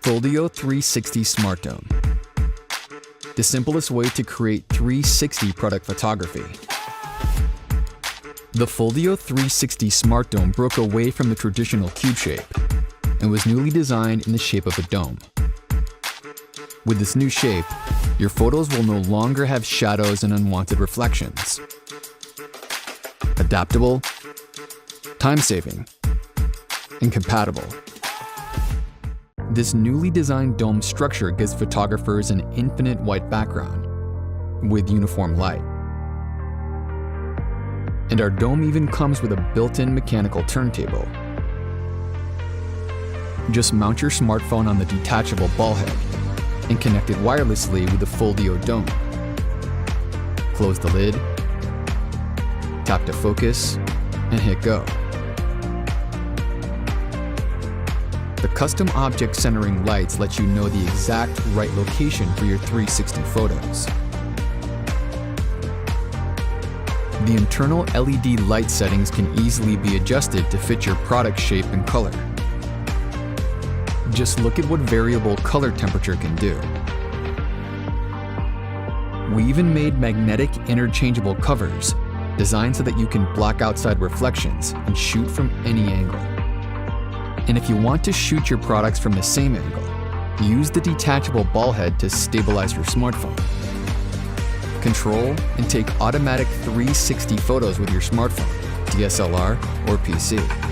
Foldio360 Smart Dome. The simplest way to create 360 product photography. The Foldio360 Smart Dome broke away from the traditional cube shape and was newly designed in the shape of a dome. With this new shape, your photos will no longer have shadows and unwanted reflections. Adaptable, time-saving, and compatible. This newly designed dome structure gives photographers an infinite white background with uniform light. And our dome even comes with a built-in mechanical turntable. Just mount your smartphone on the detachable ball head and connect it wirelessly with the Foldio dome. Close the lid, tap to focus, and hit go. The custom object centering lights let you know the exact right location for your 360 photos. The internal LED light settings can easily be adjusted to fit your product shape and color. Just look at what variable color temperature can do. We even made magnetic interchangeable covers designed so that you can block outside reflections and shoot from any angle. And if you want to shoot your products from the same angle, use the detachable ball head to stabilize your smartphone. Control and take automatic 360 photos with your smartphone, DSLR, or PC.